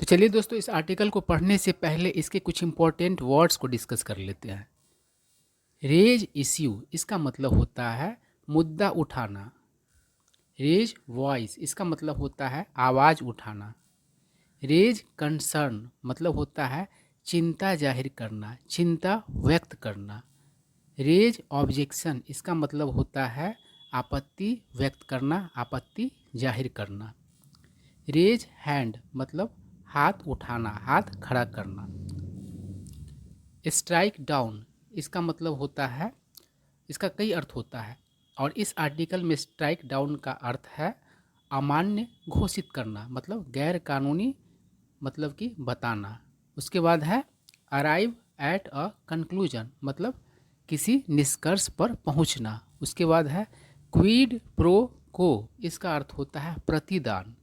तो चलिए दोस्तों, इस आर्टिकल को पढ़ने से पहले इसके कुछ इंपॉर्टेंट वर्ड्स को डिस्कस कर लेते हैं। रेज इश्यू इसका मतलब होता है मुद्दा उठाना। रेज वॉइस इसका मतलब होता है आवाज़ उठाना। रेज कंसर्न मतलब होता है चिंता जाहिर करना, चिंता व्यक्त करना। रेज ऑब्जेक्शन इसका मतलब होता है आपत्ति व्यक्त करना, आपत्ति जाहिर करना। रेज हैंड मतलब हाथ उठाना, हाथ खड़ा करना। स्ट्राइक डाउन इसका मतलब होता है, इसका कई अर्थ होता है और इस आर्टिकल में स्ट्राइक डाउन का अर्थ है अमान्य घोषित करना, मतलब गैर कानूनी, मतलब कि बताना। उसके बाद है अराइव एट अ कंक्लूजन, मतलब किसी निष्कर्ष पर पहुंचना। उसके बाद है क्विड प्रो को, इसका अर्थ होता है प्रतिदान,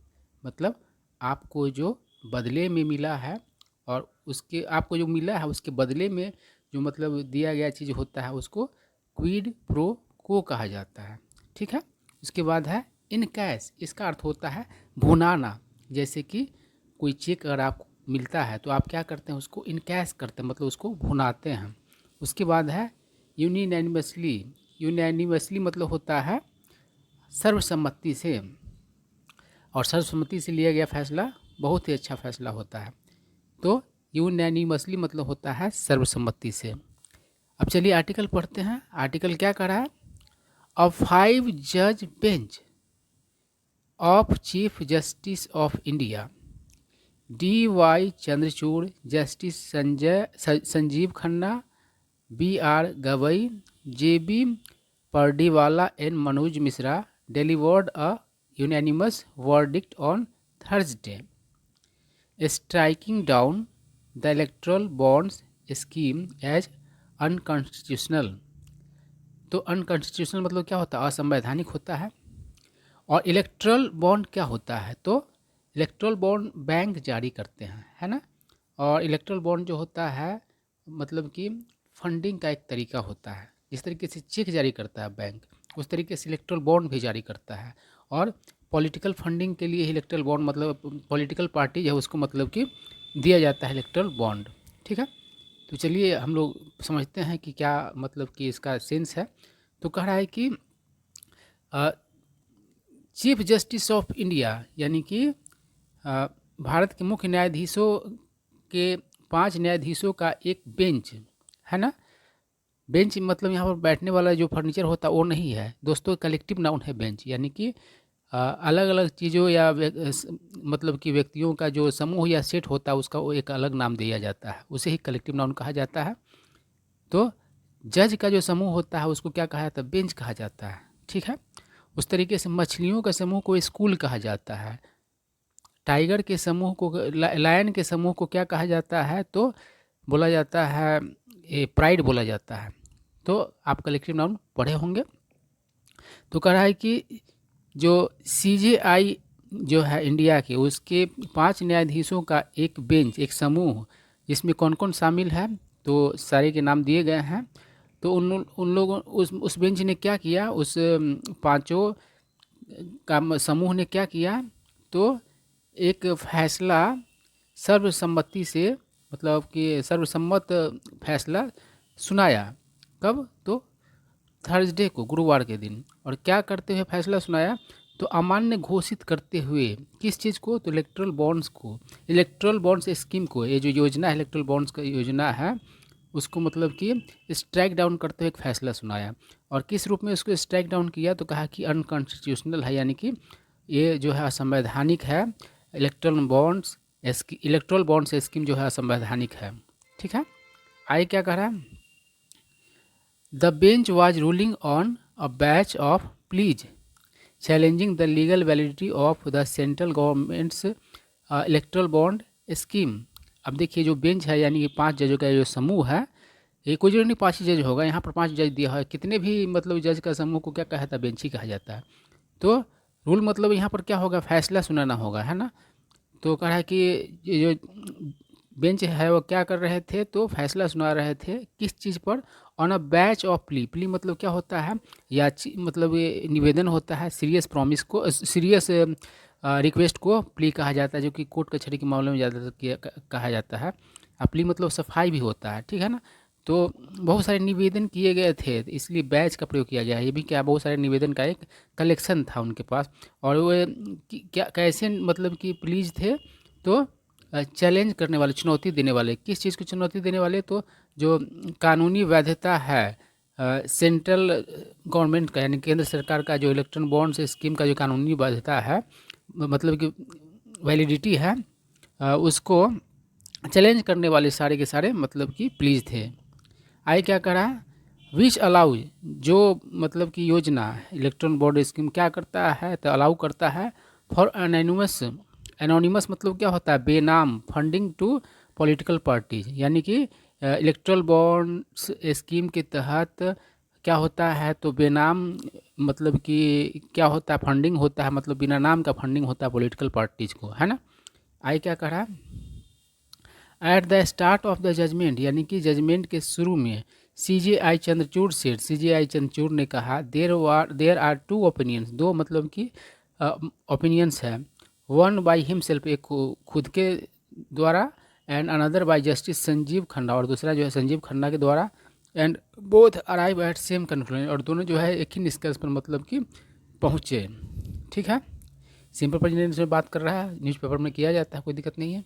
मतलब आपको जो बदले में मिला है और उसके आपको जो मिला है उसके बदले में जो मतलब दिया गया चीज़ होता है उसको क्विड प्रो को कहा जाता है। ठीक है। उसके बाद है इन कैश, इसका अर्थ होता है भुनाना। जैसे कि कोई चेक अगर आपको मिलता है तो आप क्या करते हैं, उसको इन कैश करते हैं, मतलब उसको भुनाते हैं। उसके बाद है यूनिनैनिमसली, यूनैनिमसली मतलब होता है सर्वसम्मति से, और सर्वसम्मति से लिया गया फैसला बहुत ही अच्छा फैसला होता है। तो यूनैनिमसली मतलब होता है सर्वसम्मति से। अब चलिए आर्टिकल पढ़ते हैं। आर्टिकल क्या कह रहा है? अ 5 जज bench of chief justice of India D Y Chandrachud, justice Sanjiv Khanna, B R Gavai, J B Pardiwala and Manoj Mishra delivered a unanimous verdict on Thursday striking down the electoral bonds scheme as unconstitutional। तो unconstitutional मतलब क्या होता है? असंवैधानिक होता है। और इलेक्ट्रल बॉन्ड क्या होता है? तो इलेक्ट्रल बॉन्ड बैंक जारी करते हैं, है ना। और इलेक्ट्रल बॉन्ड जो होता है मतलब कि फंडिंग का एक तरीका होता है। जिस तरीके से चेक जारी करता है बैंक, उस तरीके से इलेक्ट्रल बॉन्ड भी जारी करता है। और पॉलिटिकल फंडिंग के लिए इलेक्ट्रल बॉन्ड, मतलब पॉलिटिकल पार्टी है उसको मतलब कि दिया जाता है इलेक्ट्रल बॉन्ड। ठीक है। तो चलिए हम लोग समझते हैं कि क्या मतलब कि इसका सेंस है। तो कह रहा है कि चीफ जस्टिस ऑफ इंडिया यानी कि भारत के मुख्य न्यायाधीशों के 5 न्यायाधीशों का एक बेंच है ना। बेंच मतलब यहाँ पर बैठने वाला जो फर्नीचर होता है वो नहीं है दोस्तों, कलेक्टिव नाउन है बेंच। यानी कि अलग अलग चीज़ों या मतलब कि व्यक्तियों का जो समूह या सेट होता है उसका वो एक अलग नाम दिया जाता है, उसे ही कलेक्टिव नाउन कहा जाता है। तो जज का जो समूह होता है उसको क्या कहा जाता है? बेंच कहा जाता है। ठीक है। उस तरीके से मछलियों का समूह को स्कूल कहा जाता है। टाइगर के समूह को, लायन के समूह को क्या कहा जाता है? तो बोला जाता है ये प्राइड बोला जाता है। तो आप कलेक्टिव नाउन पढ़े होंगे। तो कह रहा है कि जो सीजेआई जो है इंडिया के, उसके 5 न्यायाधीशों का एक बेंच, एक समूह, जिसमें कौन कौन शामिल है तो सारे के नाम दिए गए हैं। तो उन लोगों उस बेंच ने क्या किया, उस पांचों का समूह ने क्या किया? तो एक फैसला सर्वसम्मति से, मतलब कि सर्वसम्मत फैसला सुनाया। कब? तो थर्सडे को, गुरुवार के दिन। और क्या करते हुए फैसला सुनाया? तो अमान्य घोषित करते हुए किस चीज़ को? तो इलेक्ट्रल बॉन्ड्स को, इलेक्ट्रल बॉन्ड्स स्कीम को, ये जो योजना है इलेक्ट्रल बॉन्ड्स का योजना है उसको मतलब कि स्ट्राइक डाउन करते हुए एक फैसला सुनाया। और किस रूप में उसको स्ट्राइक डाउन किया? तो कहा कि अनकॉन्स्टिट्यूशनल है, यानी कि ये जो है असंवैधानिक है। इलेक्ट्रल बॉन्ड्स स्कीम जो है असंवैधानिक है। ठीक है। आगे क्या कह रहा है? The bench was ruling on a batch of pleas challenging the legal validity of the central government's electoral bond scheme। अब देखिए जो बेंच है यानी कि 5 जजों का जो समूह है, ये कोई जरूरी नहीं 5 ही जज होगा, यहाँ पर 5 जज दिया है। कितने भी मतलब जज का समूह को क्या कहा जाता है? बेंच ही कहा जाता है। तो रूल मतलब यहाँ पर क्या होगा? फैसला सुनाना होगा, है ना। तो कह रहा है कि ये जो बेंच है वो क्या कर रहे थे? तो फैसला सुना रहे थे किस चीज़ पर? On a batch of plea. Plea मतलब क्या होता है? मतलब ये निवेदन होता है सीरियस प्रॉमिस को, सीरियस रिक्वेस्ट को प्ली कहा जाता है, जो कि कोर्ट कचहरी के मामले में ज़्यादातर कहा जाता है। प्ली मतलब सफाई भी होता है, ठीक है ना। तो बहुत सारे निवेदन किए गए थे, तो इसलिए बैच का प्रयोग किया गया है। ये भी क्या, बहुत सारे निवेदन का एक कलेक्शन था उनके पास। और वो क्या कैसे मतलब कि प्लीज थे, तो चैलेंज करने वाले, चुनौती देने वाले। किस चीज़ को चुनौती देने वाले, तो जो कानूनी वैधता है सेंट्रल गवर्नमेंट का, यानी केंद्र सरकार का जो इलेक्ट्रॉन बॉन्ड्स स्कीम का जो कानूनी वैधता है, मतलब कि वैलिडिटी है, उसको चैलेंज करने वाले सारे के सारे मतलब कि प्लीज थे। आगे क्या करा, विच अलाउ, जो मतलब कि योजना इलेक्ट्रॉन बॉन्ड स्कीम क्या करता है, तो अलाउ करता है फॉर एनोनिमस। एनोनिमस मतलब क्या होता है, बेनाम फंडिंग टू पॉलिटिकल पार्टीज। यानी कि इलेक्ट्रल बॉन्ड्स स्कीम के तहत क्या होता है, तो बेनाम मतलब कि क्या होता है, फंडिंग होता है, मतलब बिना नाम का फंडिंग होता है पॉलिटिकल पार्टीज को, है ना। आगे क्या करा, at the start of the judgment, यानी कि जजमेंट के शुरू में CJI चंद्रचूड़ सेठ, CJI चंद्रचूड़ ने कहा, देर आर टू ओपिनियंस, दो मतलब कि ओपिनियंस है। वन बाय हिमसेल्फ, एक खुद के द्वारा, and another by justice Sanjiv Khanna, और दूसरा जो है संजीव खन्ना के द्वारा। And both arrive at same conclusion, और दोनों जो है एक ही निष्कर्ष पर मतलब कि पहुँचे, ठीक है। सिंपल प्रेजेंटेशन में बात कर रहा है, न्यूज़पेपर में किया जाता है, कोई दिक्कत नहीं है।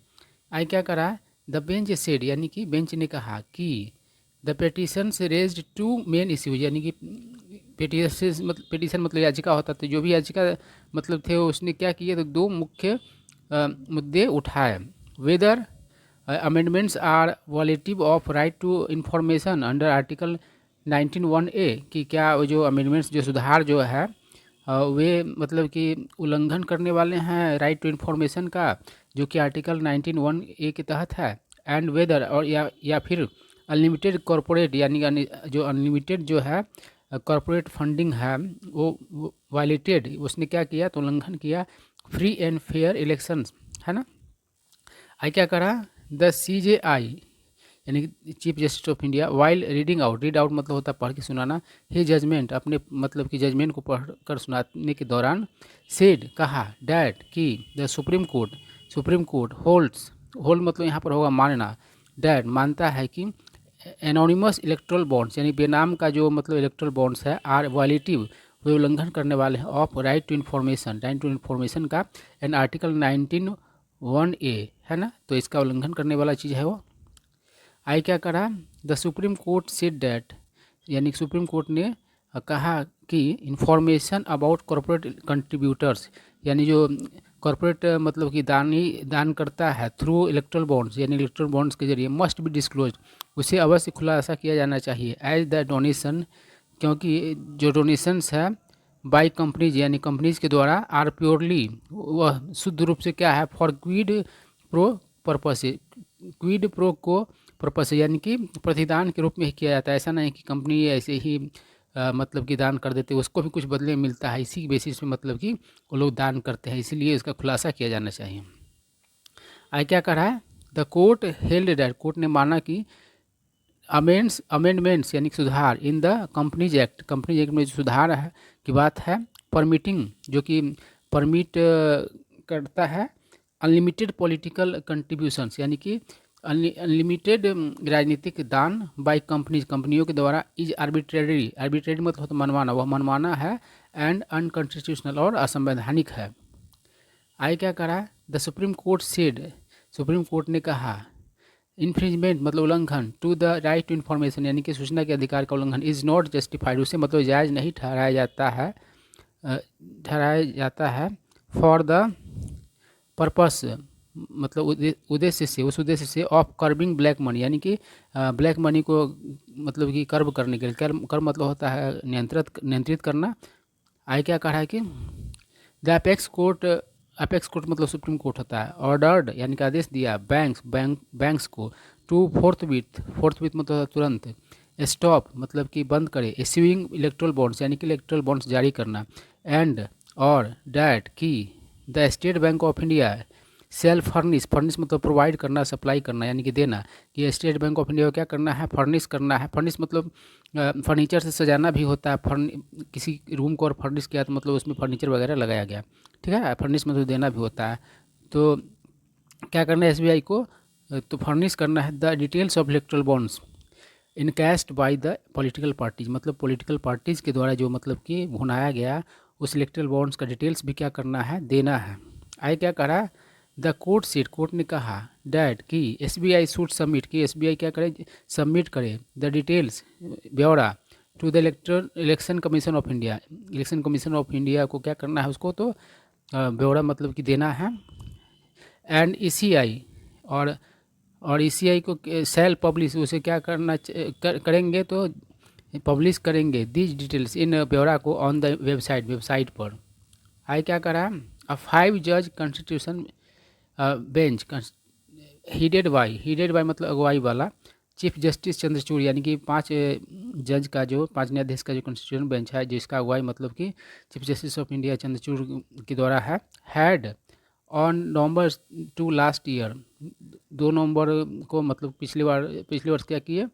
आई क्या करा, द बेंच सेड, यानी कि बेंच ने कहा कि द पेटिशन से रेज्ड टू मेन इश्यूज, यानी कि पेटिशन मतलब याचिका होता, तो जो भी याचिका मतलब थे उसने क्या किया, तो दो मुख्य मुद्दे उठाए। Whether amendments are violative of right to information under article 19(1)A, कि क्या वो जो अमेंडमेंट्स, जो सुधार जो है वे मतलब कि उल्लंघन करने वाले हैं राइट टू इन्फॉर्मेशन का, जो कि आर्टिकल 19(1)A के तहत है। एंड वेदर, और या फिर अनलिमिटेड कॉरपोरेट, यानी जो अनलिमिटेड जो है कॉरपोरेट फंडिंग है वो वायलेटेड, उसने क्या किया, तो उल्लंघन किया फ्री एंड फेयर इलेक्शंस, है ना। आई क्या करा, द CJI, यानी chief justice of India, while reading out, read out मतलब होता है पढ़ के सुनाना, ही जजमेंट, अपने मतलब कि जजमेंट को पढ़ कर सुनाने के दौरान, सेड कहा, डैट कि द सुप्रीम कोर्ट होल्ड मतलब यहाँ पर होगा मानना, डैट मानता है कि एनोनिमस इलेक्ट्रल बॉन्ड्स, यानी बेनाम का जो मतलब इलेक्ट्रल बॉन्ड्स है, आर वॉलेटिव, वे उल्लंघन करने वाले हैं ऑफ राइट टू इन्फॉर्मेशन का, एंड आर्टिकल 19(1)A, है ना, तो इसका उल्लंघन करने वाला चीज़ है वो। आई क्या करा, the Supreme Court said that, यानी सुप्रीम कोर्ट ने कहा कि इंफॉर्मेशन अबाउट कॉरपोरेट कंट्रीब्यूटर्स, यानी जो कॉरपोरेट मतलब कि दान करता है थ्रू इलेक्ट्रल बॉन्ड्स, यानी इलेक्ट्रल बॉन्ड्स के जरिए, मस्ट बी डिस्क्लोज, उसे अवश्य खुलासा किया जाना चाहिए, एज द डोनेशन, क्योंकि जो डोनेशंस है बाई कंपनीज, यानी कंपनीज के द्वारा, आर प्योरली, वह शुद्ध रूप से क्या है, for quid pro purpose, quid pro को पर्पस, यानी कि प्रतिदान के रूप में ही किया जाता है। ऐसा नहीं कि कंपनी ऐसे ही मतलब कि दान कर देते, उसको भी कुछ बदले में मिलता है, इसी बेसिस पे मतलब कि वो लोग दान करते हैं, इसीलिए इसका खुलासा किया जाना चाहिए। आई क्या करा है, the court held that, court ने माना कि अमेंडमेंट्स यानी सुधार इन द कंपनीज एक्ट में जो सुधार है की बात है, परमिटिंग, जो कि परमिट करता है अनलिमिटेड पॉलिटिकल कंट्रीब्यूशंस, यानी कि अनलिमिटेड राजनीतिक दान बाय कंपनियों के द्वारा, इज आर्बिट्रेरी मतलब होता मनमाना, वह मनमाना है, एंड अनकॉन्स्टिट्यूशनल और असंवैधानिक है। आई क्या करा, the Supreme Court said, Supreme Court ने कहा, इन्फ्रिंजमेंट मतलब उल्लंघन to the right to information, यानी कि सूचना के अधिकार का उल्लंघन, इज नॉट जस्टिफाइड, उसे मतलब जायज़ नहीं ठहराया जाता है फॉर द पर्पस, मतलब उद्देश्य से, उस उद्देश्य से, ऑफ कर्बिंग ब्लैक मनी, यानी कि ब्लैक मनी को मतलब कि कर्ब करने के लिए, कर्ब मतलब होता है नियंत्रित करना। आई क्या कहा है कि द अपेक्स कोर्ट मतलब सुप्रीम कोर्ट होता है, ऑर्डर्ड यानी कि आदेश दिया बैंक्स को, टू फोर्थ मतलब तुरंत, स्टॉप मतलब कि बंद करे, इश्यूइंग इलेक्ट्रल बॉन्ड्स यानी कि इलेक्ट्रल बॉन्ड्स जारी करना, एंड और डैट की the State Bank of India shall furnish, furnish मतलब प्रोवाइड करना, सप्लाई करना यानी कि देना, कि स्टेट बैंक ऑफ इंडिया को क्या करना है, फर्निश करना है। फर्निश मतलब फर्नीचर से सजाना भी होता है। किसी रूम को और फर्निश किया तो मतलब उसमें फर्नीचर वगैरह लगाया गया, ठीक है। फर्निश मतलब देना भी होता है। तो क्या करना है एसबीआई को, तो फर्निश करना है the details of electoral bonds encashed by the political parties, मतलब पॉलिटिकल पार्टीज़ के द्वारा जो मतलब कि भुनाया गया उस इलेक्ट्रल बॉन्ड्स का डिटेल्स भी क्या करना है, देना है। आगे क्या करा, द कोर्ट सीट, कोर्ट ने कहा डैट कि एसबीआई शुड सबमिट, कि एसबीआई क्या करे, सबमिट करे द डिटेल्स, ब्यौरा, to the Election Commission of India, Election Commission of India को क्या करना है उसको, तो ब्यौरा मतलब कि देना है। एंड ईसीआई, और ईसीआई को सेल पब्लिश, उसे क्या करना करेंगे, तो पब्लिश करेंगे दीज डिटेल्स इन ब्यौरा को ऑन द वेबसाइट पर। आई क्या करा, अ 5 जज कॉन्स्टिट्यूशन बेंच हीडेड बाई मतलब अगुवाई वाला चीफ जस्टिस चंद्रचूड़, यानी कि 5 जज का जो 5 न्यायाधीश का जो कॉन्स्टिट्यूशन बेंच है जिसका अगुवाई मतलब कि chief justice of India Chandrachud के द्वारा है, had on November 2 last year, 2 नवंबर को मतलब पिछले वर्ष क्या किए,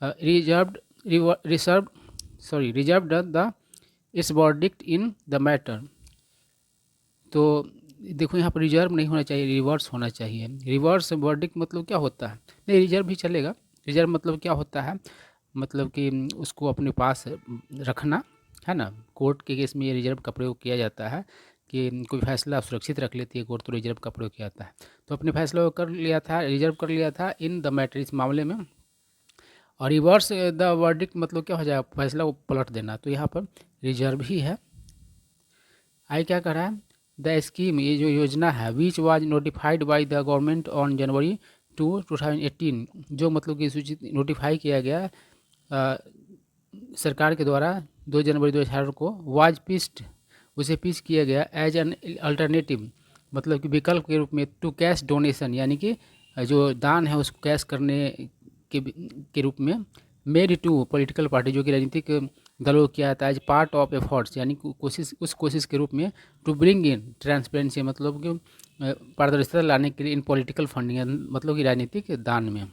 reserve the it's verdict in the matter. तो देखो यहाँ पर रिजर्व नहीं होना चाहिए, रिवर्स होना चाहिए। रिवर्स वर्डिक्ट मतलब क्या होता है, नहीं रिजर्व भी चलेगा। रिजर्व मतलब क्या होता है, मतलब कि उसको अपने पास रखना, है ना। कोर्ट के केस में ये रिजर्व का प्रयोग किया जाता है कि कोई फैसला सुरक्षित रख लेती है कोर्ट, तो रिजर्व का प्रयोग किया जाता है। तो अपने फैसला को कर लिया था, रिजर्व कर लिया था इन द मैटर, इस मामले में। और रिवर्स द वर्डिक्ट मतलब क्या हो जाएगा, फैसला को पलट देना, तो यहाँ पर रिजर्व ही है। आई क्या कर रहा है, द स्कीम, ये जो योजना है, which was notified by the government on January 2018, जो मतलब कि सूचित नोटिफाई किया गया सरकार के द्वारा 2 जनवरी 2018 को, वाज पिस्ड, उसे पिच किया गया एज एन अल्टरनेटिव, मतलब कि विकल्प के रूप में, टू कैश डोनेशन, यानी कि जो दान है उसको कैश करने के रूप में, मेड टू पॉलिटिकल पार्टी, जो कि राजनीतिक दलों को किया जाता है, एज पार्ट ऑफ एफर्ट्स, यानी उस कोशिश के रूप में, टू ब्रिंग इन ट्रांसपेरेंसी, मतलब कि पारदर्शिता लाने के लिए, इन पॉलिटिकल फंडिंग, मतलब कि राजनीतिक दान में।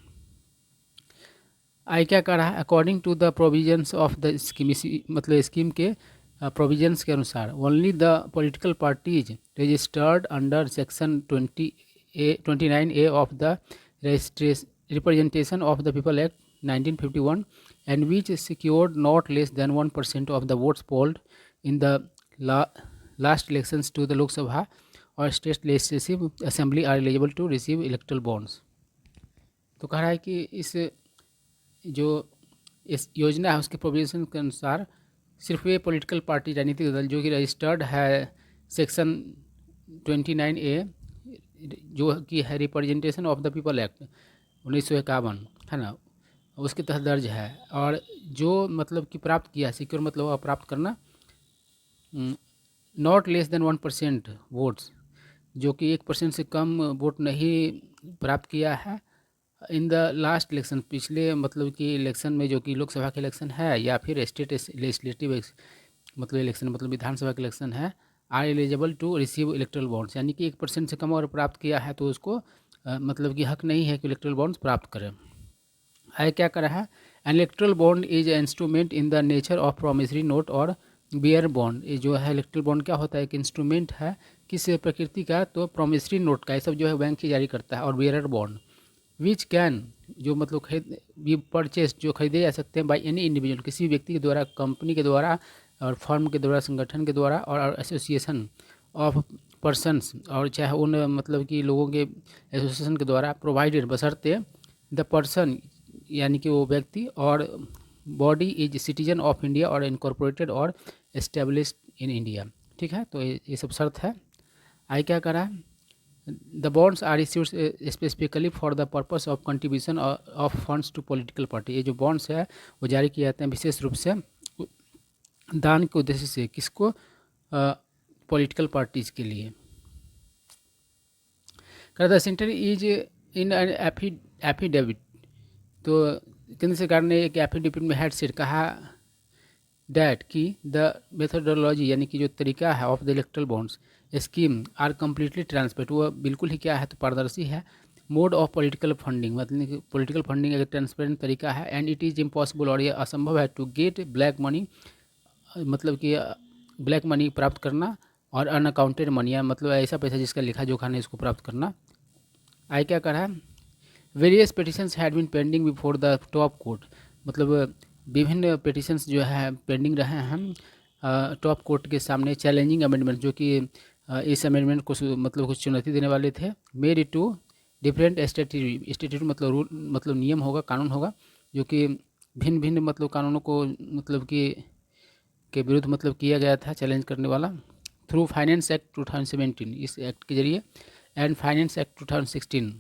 आई क्या कर रहा है, according to the provisions of the scheme, मतलब स्कीम के प्रोविजंस के अनुसार, only the political parties registered under section 29A of the Representation of the People Act 1951 and which secured not less than 1% of the votes polled in the last elections to the Lok Sabha or state legislative assembly are eligible to receive electoral bonds। तो कह रहा है कि इस योजना है उसके provision के अनुसार सिर्फ वे पॉलिटिकल पार्टी, राजनीतिक दल जो कि रजिस्टर्ड है सेक्शन 29A, जो कि है representation of the People Act 1951, है ना, उसके तहत दर्ज है, और जो मतलब कि प्राप्त किया, सिक्योर मतलब प्राप्त करना, नॉट लेस देन 1% वोट्स, जो कि 1% से कम वोट नहीं प्राप्त किया है, इन द लास्ट इलेक्शन, पिछले मतलब कि इलेक्शन में, जो कि लोकसभा के इलेक्शन है या फिर स्टेट लेजिस्लेटिव मतलब इलेक्शन, मतलब विधानसभा के इलेक्शन है, are eligible to receive electoral bonds, यानी कि 1% से कम और प्राप्त किया है तो उसको मतलब कि हक नहीं है कि इलेक्ट्रल बॉन्ड्स प्राप्त करें। है क्या कर रहा है, an electoral bond is instrument in the nature of promissory note और बियर बॉन्ड। ये जो है इलेक्ट्रल बॉन्ड क्या होता है, एक इंस्ट्रूमेंट है किस प्रकृति का, तो प्रोमिसरी नोट का, ये सब जो है बैंक ही जारी करता है, और बियरर बॉन्ड विच कैन, जो मतलब खरीद बी परचेस, जो खरीदे जा सकते हैं बाई एनी इंडिविजुअल, किसी भी व्यक्ति के द्वारा, कंपनी के द्वारा, और फर्म के द्वारा, संगठन के द्वारा, और एसोसिएशन ऑफ पर्सनस, और चाहे उन मतलब कि लोगों के एसोसिएशन के द्वारा, प्रोवाइडेड बशर्ते द पर्सन, यानी कि वो व्यक्ति, और body is citizen of India और इनकॉर्पोरेटेड और एस्टेब्लिश्ड इन इंडिया। ठीक है, तो ये सब शर्त है। आई क्या करा है, the bonds are issued specifically for the purpose of contribution of funds to political party. ये जो बॉन्ड्स है वो जारी किए जाते हैं विशेष रूप से दान के उद्देश्य से, किसको, पॉलिटिकल पार्टीज के लिए। The centre is in an affidavit, तो केंद्र सरकार ने एक एफिडेविट में हेड सेट कहा डैट कि द मेथोडोलॉजी, यानी कि जो तरीका है of the electoral bonds scheme are completely transparent, वो बिल्कुल ही क्या है तो पारदर्शी है। मोड ऑफ पॉलिटिकल फंडिंग, मतलब कि पॉलिटिकल फंडिंग एक ट्रांसपेरेंट तरीका है। एंड इट इज़ इम्पॉसिबल, और ये असंभव है टू गेट ब्लैक मनी, मतलब कि ब्लैक मनी प्राप्त करना, और अनअकाउंटेड मनी, या मतलब ऐसा पैसा जिसका लिखा जोखा नहीं, इसको प्राप्त करना। आगे क्या कर रहा है, various petitions had been pending before the top court, मतलब विभिन्न पिटिशंस जो है पेंडिंग रहे हैं टॉप कोर्ट के सामने, चैलेंजिंग अमेंडमेंट, जो कि इस अमेंडमेंट को मतलब कुछ चुनौती देने वाले थे। Made it to different statute मतलब रूल, मतलब नियम होगा, कानून होगा, जो कि भिन्न भिन्न मतलब कानूनों को मतलब कि के विरुद्ध मतलब किया गया था, चैलेंज करने वाला। थ्रू फाइनेंस एक्ट 2017, इस एक्ट के जरिए, and finance act 2016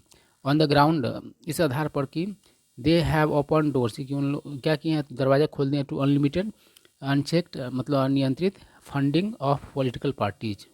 on the ground, इस आधार पर कि दे हैव ओपन डोर्स, कि उन लोग क्या किए हैं, दरवाज़ा खोल दिए टू अनलिमिटेड अनचेक्ड, मतलब अनियंत्रित फंडिंग ऑफ पॉलिटिकल पार्टीज,